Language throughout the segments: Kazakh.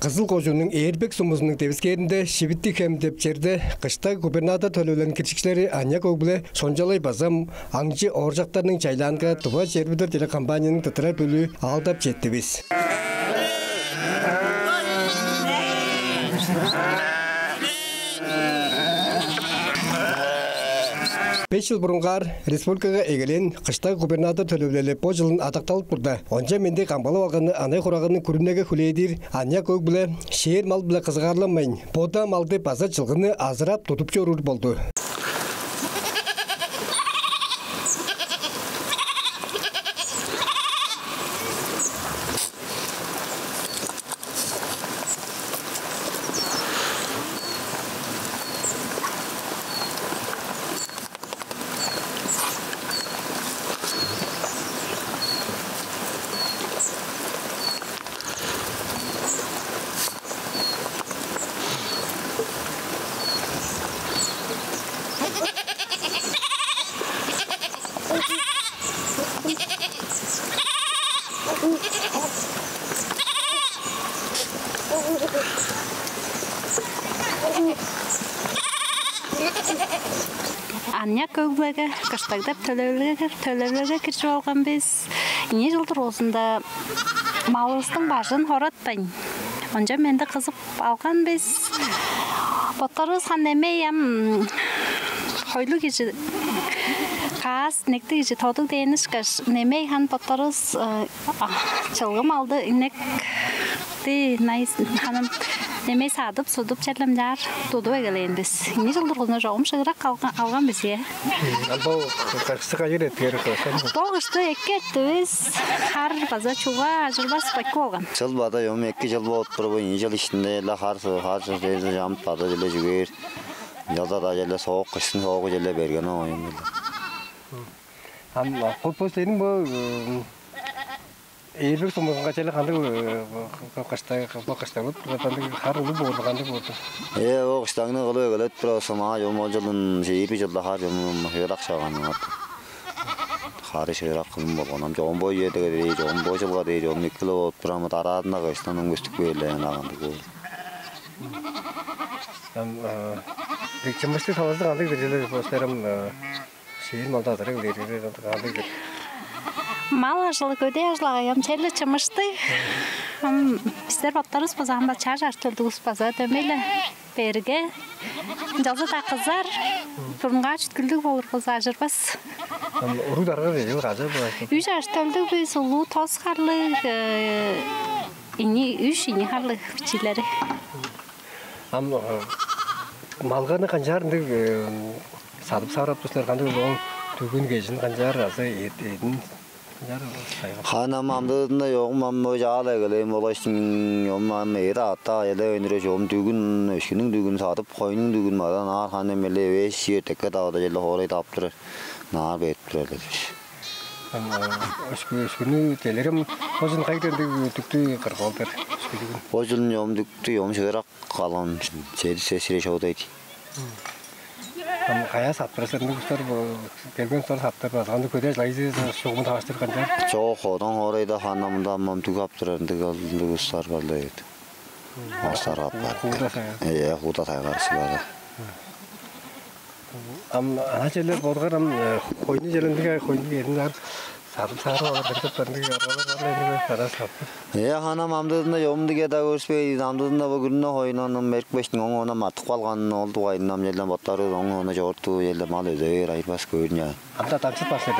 Kızıl Kocu'nun Eğerbek Sumuzunun tevizkerinde Şibittik hem depçerde kışta gubernata tölölen kirçikleri Anya Kogbule Soncalay Bazam Angcı Orcaklarının çaylanıga Tuba Çerbidir telekampanyanın tıtıra bölüğü aldap çetti biz. 5 yıl burungar Respublikaga egelen kışta gubernatör tölövleli bu yılın ataqtalıp burada. Onca mende kambalı vaqanı anay xurağının kurunege xuledir. Anya koy bile şehir mal bile kızgarlanmayın. Boda maldı baza çılgını azırap tutup çorur boldu. Anya köylüge, kıştagda tölövlege kirçip algan biz. İne жылдыр осында malımыздың başын horatpayın. Onca mende kızıp algan biz. Botlarız hannemeyem hoylu gece kas nekti gece toduk deyiniz kaş nemey han botlarız çılgım aldı inek de nice hanım nemey sadıp sudup çetlemler tudu egeleyin biz. İne жылдыр ona joğum şıgırak algan biz ya. Albo karşısı kayır etkileri koysan. Boğuştu ekki etti biz. Har baza çuğa acırbas bakı olgan. Çıl bada yom ekki jıl bot bir yıl içinde la har dedi jam bada dile jüger. Yazda da jelle soğuk kışın soğuk jelle bergen oyun. Ham postlerin bu Eğerbek Sumuzun kaçayla kandı kışta olup har olup oldu kandı oldu. O kıştağını oluyor galet prosama yom ojulun şeyi bir jılda har yom hırak şağanı var. Harı şırak kılım bolğanam jom boy yedege dey jom boy jılga dey jom nikilo ot turamı taradına kıştanın göstük beyleyen ağandı bu. Dikçimmişti tavazda kandı geceleri postlerim şehir malda atarı kandı. Mal aşılı köde aşılı yam çelle çımıştı. Bizler batlarız bazam çarj açtırdık baza dömeyle berge. Jalda da kızar. Turunga çıtkıldık olur kız acırbas. Oru darga veriyor gazı bu. Üç açtırdık biz ulu toz harlı ini harlı biçileri. Malgаны kancarındık sadıp sarap dostlar kandı onun tügün geçin kancar razı edin. Hanam amdığında yoğum amma jağla geleyim olaştın yom amma era ata ele önüre jom tügün öşkünün tügün sadıp koyunun tügün madan ar hanem ele ve şiir tekke dağda jelle horay taptırır. Nar bettirerler. Öşkünü telerim ozun kayıtırdık tüktü kırkaldır. Ozun yom tüktü yom şırak kalan şeydi sesire şovdaydı. Kaya saptırasın dostlar bu gelgen sonra saptır bazandı köde layızı soğumun taştır kancar. Çok odan horayda hanamda mam tüg aptırırdı galdı dostlar galdı. Dostlar apar. Huda saygarısı var. Ana şeyler bolgaram koyunu jelendike koyunu yerinler sadıp sarı olur berketlerinde aralar para saptır. Hanam amdığında yom dige da görüşpeydi amdığında bu gününe hoynanın merkbeştin ona matık kalgan oldu ayından jelden batları ona jortu jelle mal özer ayrbas görünüyor. Amda tamsız başladı.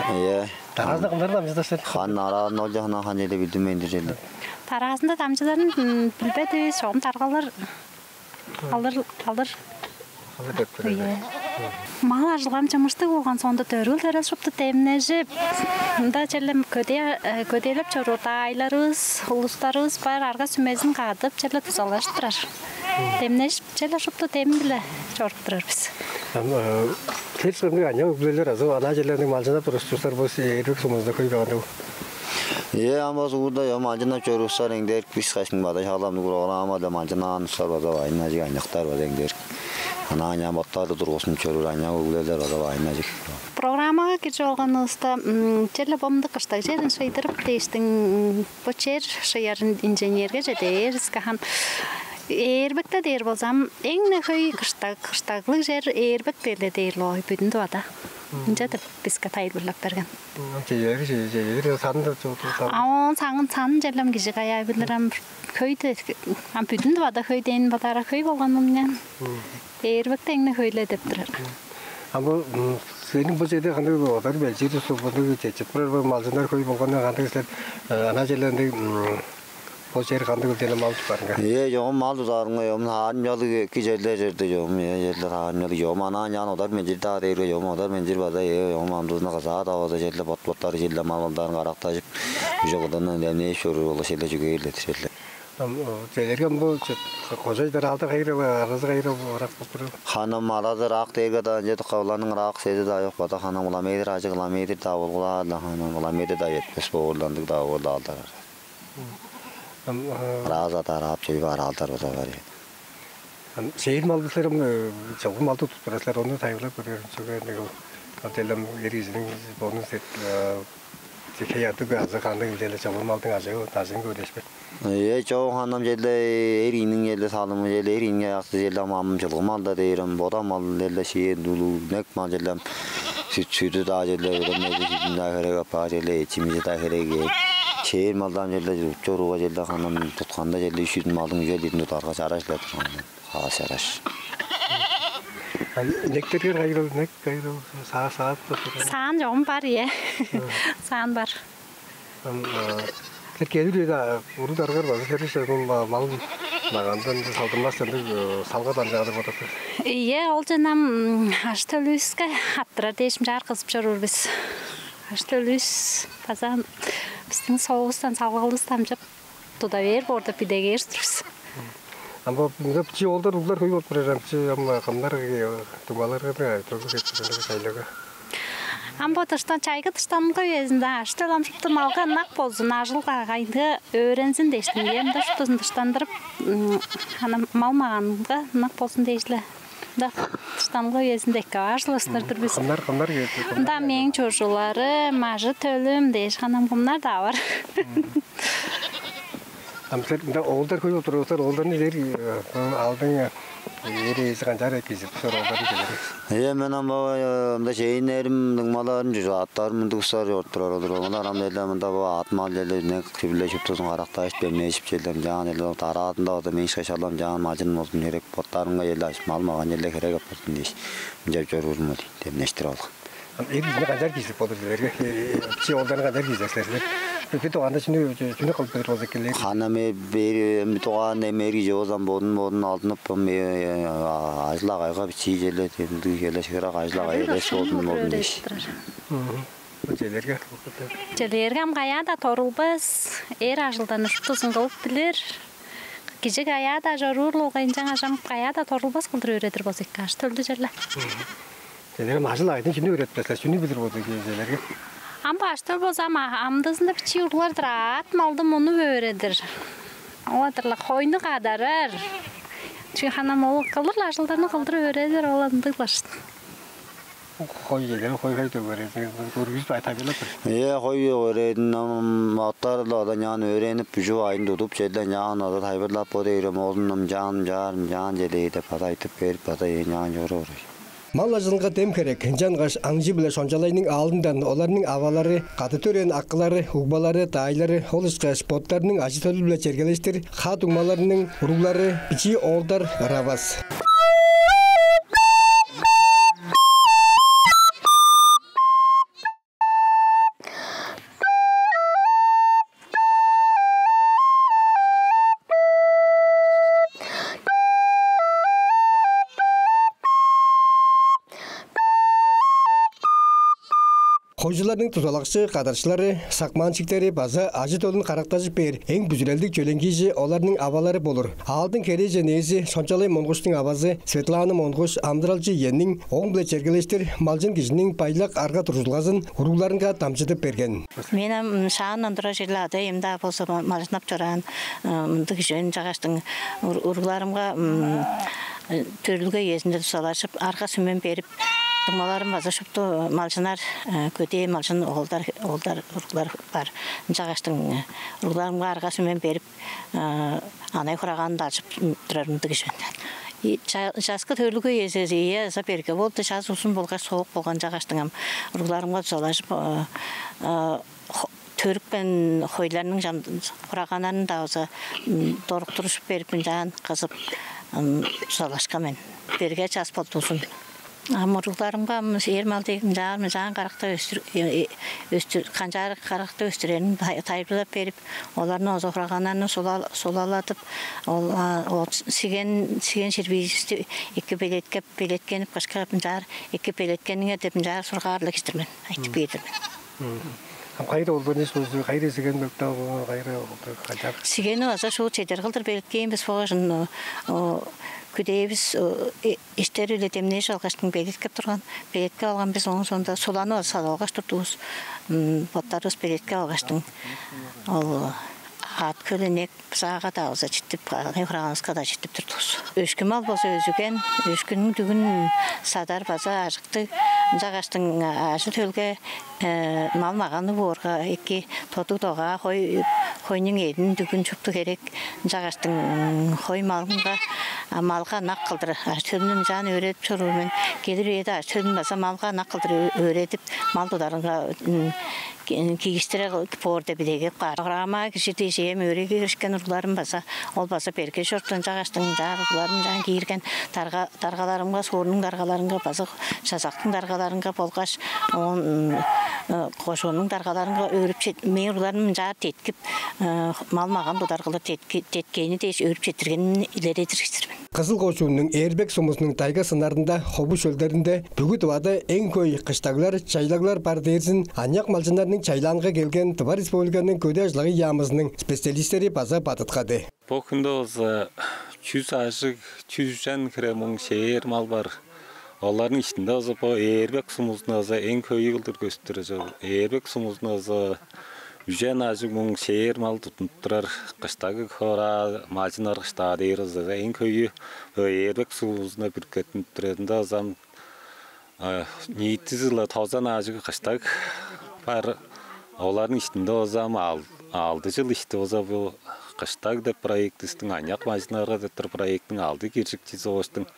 Tarazda kimler tamsızlaştı? Han aran olacağına han jelle bildim endir jelle. Tarazında tamcıların bilbedi soğum targalar alır. Mal aşılgam çımıştık olgan sonda törgül teres şuptu temnejip da çellem ködeylep çorurda aylarız, uluslarız var arga sümezin kadıp çelle tuzallaştırar. Temnejip çelle şuptu tem bile çorupturar biz. Telsizimde anca bilir azı ana jellerinin malcına prostuslar bu Eğerbek Sumuzda koyu bağlı. Ama burada yom malcına çoruslar engder biz kaçın bada şalamdı kurağlama da malcına anuslar bada vayna jiganyaktar bada engder. Ana anya battardı durğusunu çörür anya uguleler bada vayna jig. программага кирже алганыбызда жерле бомды кыштак жерин шыйдырып дейштин бу жер шыярын инженерге жетерис кахан эрбекте дер болсам эң нөхөй кыштаклык жер эрбек деле дейли ой бүтүн дубада инжетип бизге тайылбырлап берген саңын жерлем киши кая билирем көйдө бүтүн дубада көйден батара көй болгон менен эрбекте эң нөхөйлө деп турар. Ama senin bu şeyde kanı otar belki de sobanı çeçipler ve malzemeler koyup olganlar kanı işte ana şeylerinde bu şey kanı gültene mal çıkarınca. Yo mal tutarınga yo hanyalı ki şeylerde yo yerler hanyalı yo ana yan otar mencir ta değil yo otar mencir bada yo mamduzna kaza da o da şeyler botlar şeyler mallardan qaraktajıp joğdan ne şoru ola şeyler jügeyle şeyler. Şeylerken bu kocalar altı gayrı arası gayrı orak bu. Hanım aradı rak deyge da önce kavlanın rak seydi da yok bata hanım ulamaydır acı ulamaydır da olgular da hanım ulamaydır da yetmez bu orlandık da orada aldılar. Razı da rap şey var aldılar o da var. Şehir maldıklarım çok mal tutturaslar onu tayyorlar görüyorum çok ne o atelim yerizinin bonus et hayatı bazı kandı gidelim çok maldan acıyor tazın gödeşme. Çoğu hanım jelle erinin jelle salımı jelle erin yaktı jelle mamçılık malda deyirəm boda mal jelle şey dulu nek mal jelle sütü da jelle öğrenmedi jinden herege pa jelle içimizi da herege şehir maldan jelle çoruğa jelle hanım tutkanda jelleüşüdün malın jelle tutarga çaraşlar xas araş. Nektir gayrı nek gayrı saat Saan жоғым бар ye. Saan бар. Türkiye'de de urut argar var. Herkes mal magandan saldırmazsan salgadan jağdı botatır. Ie, ол жанам аштөлүскө аттыра дешим жар кызып жүрүр биз. Аштөлүс базан биздин соғыстан салгалыбыз тамжып туда бер борда пидеге эртирбиз. Ama bu çi oldu ruhlar koyup oturuyorum. Ama kamlar tumalar gibi çok geçti sayılıyor. Амбо тыштан чайга тыштан көйезинде аштылам шыптым алган нак болсун ажылга кайды өөренсин дештим эмде шыптысын тыштандырып ана малмаганга нак болсун дейшиле да тыштан көйезинде эки ажылыстырдыр биз Камдар кетти. Да менин чожулары мажы төлүм дейш ханам кумдар да бар. Amser da older koyup oturuyorlar. Older'ın ileri aldın yeri sıkancar ekizip sonra older'ı gelir. Men ama da şeyinlerim malların atlarım duşlar yorttular olur. Onlar amelerim da bu atmal yerlerine kibirleşip tuzun qaraktaş bermeyip şeylerim jan eller taratında da men şaşalam jan majın olsun gerek potlarınga yerlaş malmagan yerler gerek yapsın deyiş. Jep jorurmu dep neştir aldık. Erizine kadar gizip oturuyorlar. Çi older'ına kadar gizesler. Bir de anda şimdi kalıp olacak ki. Hanımı bir toğan emeri jozan bodun altınıp ajla qayga bir şey jelle temdi jelle şıra ajla qayga res bodun deyiş. Желергем каяда торулбыз, эр ажылдан тузун кылып билер. Кижи каяда жорурлуу кайынжаң ажам каяда торулбыз кылдыр өретир болсок каш төлдү жерле. Желергем ажыл айдын şimdi öğretmezler. Şimdi bilir oldu желерге. Ам баштыр болсам амдысында бичи урлар турат, малдым onu öğredir. Оладырла койну кадарыр. Чүй ханам ол кылыр ажылдарны кылдыр öğredir оладындылар. Koy gelir, koy kaydı öğretir. Görgüz aytabilir. Koy öğretin atlarla da yan öğrenip şu ayın tutup şeyden yan da tayberlap o deyirəm oğlunum can jeleydi pataytıp berip patay yan yorur. Mal ajılga tem kerek. Jangaş аңжы биле шонжалайның алдындан оларның авалары, каты төрен акылары, угбалары, тайлары, холышка споттарының ажы төлү биле чергелештир, хат угмаларының уруглары, бичи олдар равас. Koyucuların tuzalakçı, kadarçıları, sakmançıkları bazı acı tolun karaktajı ber. En güzellik çölengici onların avaları bolur. Aldın kerece neyzi, sonçalay Mongoş'un avazı, Svetlana Mongoş, Amdıralcı yeninin, oğun bile çergeleştir, malcın kişinin paylak arka turuzulazın, uruglarınca tamçıdıp bergen. Benim şahın andıra jelada, emda bolsa malcınap çoran, mındık jön çağaştın uruglarımga törülge yezinde tusalaşıp, arka sümen berip, Тумаларым база шупты малшынар көте малшын олдар урлар бар. Жағаштың урларымға арғасымен беріп анай құрағанды ашып тұрарымды кешен. Жасқы төрлігі езі заперге болды. Жаз ұсын болға соғық болған жағаштың урларымға солашып төрік пен қойларының құрағанарын да өзі дорық тұрышып беріп жан қызып солашқамен. Берге жас болды ұсын. Амырларымға ермал деген жан қарақта қанжары қарақта өстіренін тайпылап беріп, оларын өзі құрағананы солалатып, сеген шербейісті екі белеткеніп, қашқа жар екі белеткеніңе деп жар сұрғарлық істірмен, айтып бейдірмен. Қайры ол біріне сөзі, қайры сеген мөкті ол, қайры қанжар? Сегені өзі шоу чедер қылдыр белеткейін біз фоғажын күдейбіз іштер үлетеміне жалғаштың белеткеп тұрған. Белетке алған біз оның сонда соланы салауғаш тұрдуыз. Боттарыз белетке алғаштың. Ол ат көлінек саға да ауыза жеттіп, құрағанызға да жеттіп тұрдуыз. Өшкі мал болса өзіген, өшкінің дүгін садар база ажықты. Жағаштың ажы төлге мал мағаны борға, екі тоты тоға қойның едін дүгін жүпті керек. Жағаштың қой малға нақ қылдыр. Төлінің жан өретіп шыруымен келір еді. Төлінің баса малға нақ қылдыр өретіп, мал дударынға кегістірі борды білеге қарама кішірде жем өреге кірішкен ұрларым баса. Ол баса берге жұрттың жағаштың жарғыларым жан кейірген дарғаларымға, сорының дарғаларыңға баса, жазақтың дарғаларыңға болғаш, қошуының дарғаларыңға өріп мен ұрларым жар теткіп, мал маған дударғылар теткені дейш өріп жетіргенін илер етіргістірмен. Қызыл қошуының Эрбек сумысының тайга сынарында, хобу шөлдерінде бүгіт вады ең көй қыштағылар, чайлаглар бар дерсін, аньяқ малжынарының чайланға келген Тыва Республиканың көде ажлығы ямызының специалистері база батытқады. Бұл күнді осы 100 ашық, 100 жан кіремің шейер мал бар. Олардың ішінде осы бұл Эрбек сумысының осы ең көй қылдыр көстірі. Эрбек сумысының осы Үжен ажық мұң шейер мал тұтынып тұрар. Қыштағы қора, мажынар қыштағы дейір осы. Ең көйі Эрбек сумысына бір көтініп тұредінде азам ниеттізілі таузан ажығы қыштағы бар. Олардың ішінде озам алды жыл ішті оза бұл қыштаг деп проектістің аньяқ мажинарға деттір проекттің алды кершіктесі оғыштың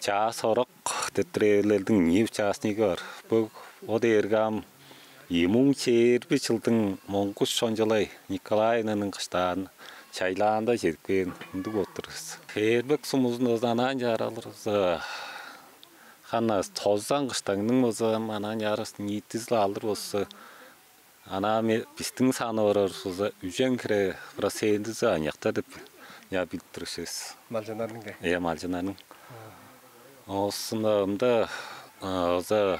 чаа сорық деттірелердің нев часнығы бар. Бұл ода ергам емung чербі жылдың Моңғыз шонжалай Николайнаның қыштағын чайлағында жерген үндік отырыз. Эрбек сумызын озанан жаралырыз. Қана тоздан қыштағының озам анан жарыстың еттізілі алыр осы. Ана біздің саны орыр соза үжен кіре просейіндізі анияқта деп біліп тұрышыз. Малжанарның ке? Малжанарның. Осында оза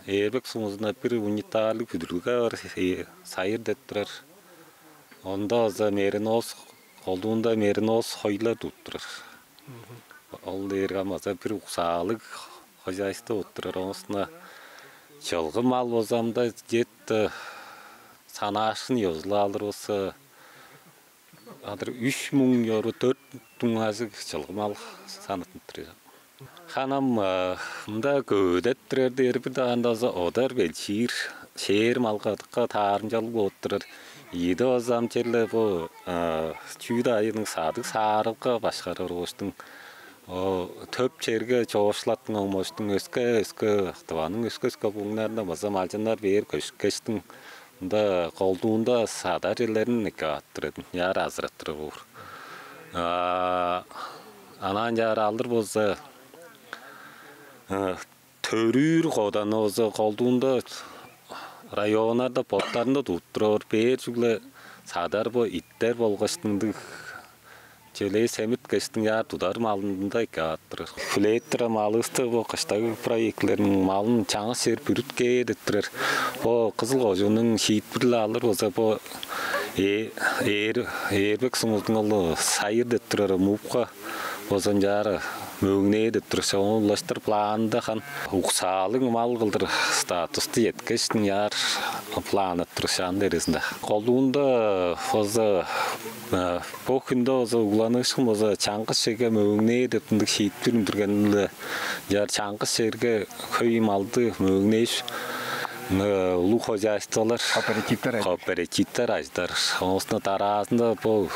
Эрбек сумызына бір унитарлы күдірлігі бар сайыр деп тұрар. Онда оза меринос, қолдуында меринос хойлар деп тұрар. Ол ергам оза бір ұқсалық хозяйство отырар. Осына жылғы мал озамда жетті санашын езілі алыр осы 3000 евро 4000 азық жылғы мал санытын тұрар. Ханам мұнда көдет тұрарды ербірді андазы одар бел шер малғадыққа тарын жалғы отырыр. Еді озам жерлі бұл чүйді айының садық сарылға башқарыр оштың. Төп жерге жоғышлаттың оңмоштың өскі тываның өскі бұңнарында база малжандар бер көшкештің мұнда қолдуында садар жерлерін неке аттырдың. Яр азыраттыры бұр. Анан жар алыр болса төрүр қодан өзі қолдуында районарда боттарында тұттырыр бер жүглі садар бұл иттер болғаштыңды желей сәміт кәштің яр тудар малында ке аттырыр. Флейттіра малысты бұл қыштағы проектлерінің малын чаңы сер бүрітке деттірір. Бұл қызыл қожуының шиит бірлі алыр болса бұл Эрбек сумыздың олы сайыр деттірір мұпқа болсан жары мөңне деп тұрса олаштыр планда хан уқсалың мал қылдыр статусты еткештің яр планы тұрсаң дересінде. Қолуында фаза бокында оза угланышым оза чаңқыс шеге мөңне деп тұндық шейттірін тұрғанында яр чаңқыс шерге көй малды мөңнеш лу хозяйстволар кооперативтер аждар. Осына таразында бұл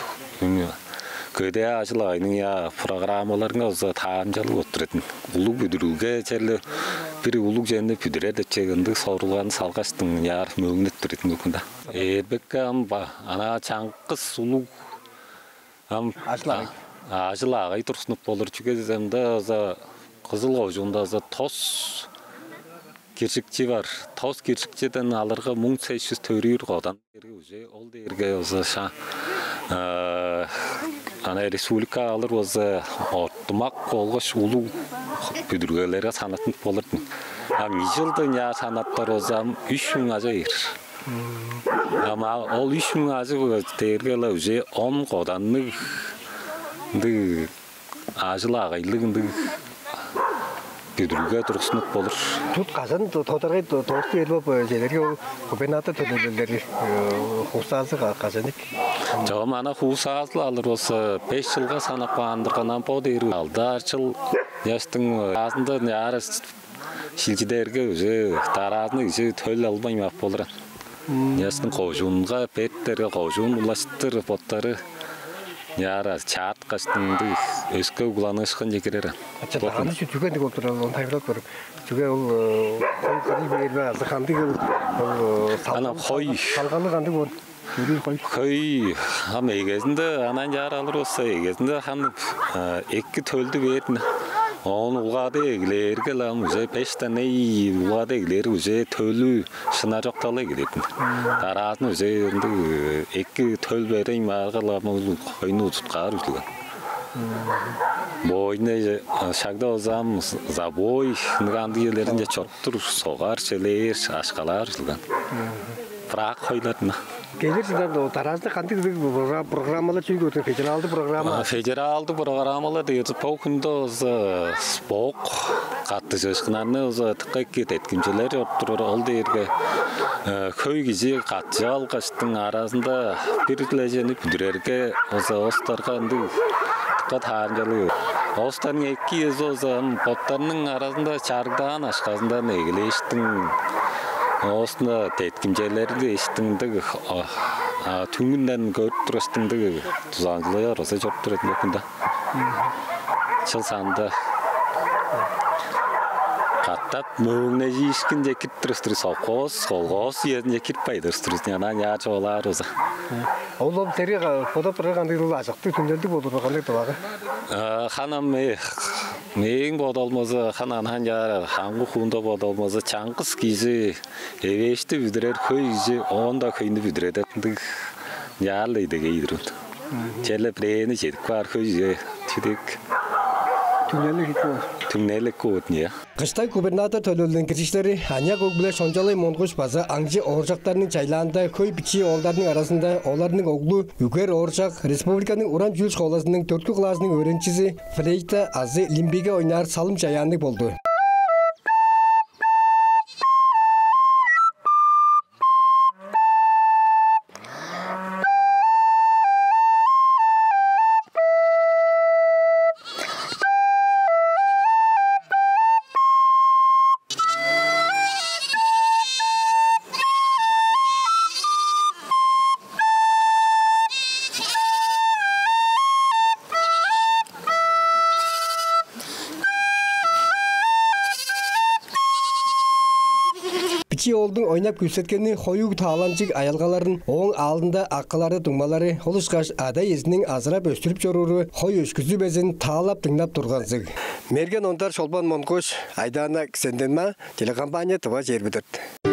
көде ажылайның я программаларына оза таамжалы отыратын. Улуг бүдіруге чәлі бір улуг жәнді бүдіреді чегінді сорылған салғаштың яр мөңнет тұретін өкінді. Ербекке ана чаңқыс улуг ажылағай тұрсынып болыр чүгеземді қызыл қожуында тос кершікчі бар. Тос кершікчеден алырға 1800 төрейір қодан. Ол дерге ана республика алыр ортымақ қолғыш улу бүдіргелері санатын болырдың. Жылдың я санаттар 3000 ажы ер. Ол 3000 ажы дергелі 10 қоданны ажылы ағайлығынды бүдірге тұрғысынық болыр. Тут қазан тоқтарға тоқты елбап желерге ол губернатор төлелері құлсазы қазаник. Жоғым ана құлсазы алыр осы 5 жылға санап қандырғанан болды ері. Алдар жыл яштың азында әрі шілчідерге таразыны төл албай мақ болыр. Яштың қожуынға, петтерге қожуын ұлаштыр боттары яра чат қастыңды өскі ұғыланышқын жекерері. Аны жүгенді көп тұрады, оны тайғырат көріп. Жүге ол қой бербе, азықанды салғаны қанды бол. Қой, егезінде анан жар алыр осы, егезінде екі төлді бердің. Оны ұлғады егілерге лам, 5 тәне ұлғады егілер, төлі шына жоқталы егілетін. Таразын екі төл берейін марға лам, қойны ұтытқар үтілген. Бойны шағда озам, забой, нұғанды елерінде чоттыр, соғар, шелер, ашқалар үтілген. Бірақ қойларына. Gelir sizden tarazda kandı programmalar çünkü ötün federaldı programma. Federaldı programmalar deyip pokunda spok kattı sözkünanı tıkak etkimciler yaptırır oldu yerge köy gizi katçı alqaştın arasında birleşeni büdürerge ostargandı tıkat harcalı. Ostarın 2 yıl potlarının arasında çargdağın aşkasından egileştin. Осында теткімжелерді ештіңді түңгінден көріп тұрыстыңды тұзаңғылы роса жоп тұретін өкінді. Шыл санды қаттап мөңіне жейшкін жекет тұрыстыры қолғос ерін жекет байды тұрыстыры анан яғачы олар өзі. Олым тәрі қодап тұрғанды ажықты түндерді болдыры қандай тұлағы? Ханам Мен бодалмазы ханан жары хаңғы хуында бодалмазы чаңқыс кейзі евешті бүдірер көйзі онда көйінді бүдіредетіндік ярлайды кейдірін. Челі бірейіні жетік бар көйзі түдік. Түңнелік көтін, я. Қыштай губернатор төлөлдің кіріштері Аня көкбіле шонжалай монғыш базы аңжы оржақтарының жайланында көй бичи олдардың арасында оларының оғлы үгер оржақ республиканың Уран жүл шқоласының 4 класының өренчізі флейта азы лимбиге ойнар салым жаянды болды. Бичи олдың ойнап көрсеткені қойуг таланчык аялғаларын оң алдында аққылары тұңмалары олышқаш ада езінің азырап өстіріп жоруру қой өшкізі безін талап тыңнап тұрғансыг. Мерген ондар Шолбан Монқош, Айдана Ксенденма, телекомпания тұва жербідірді.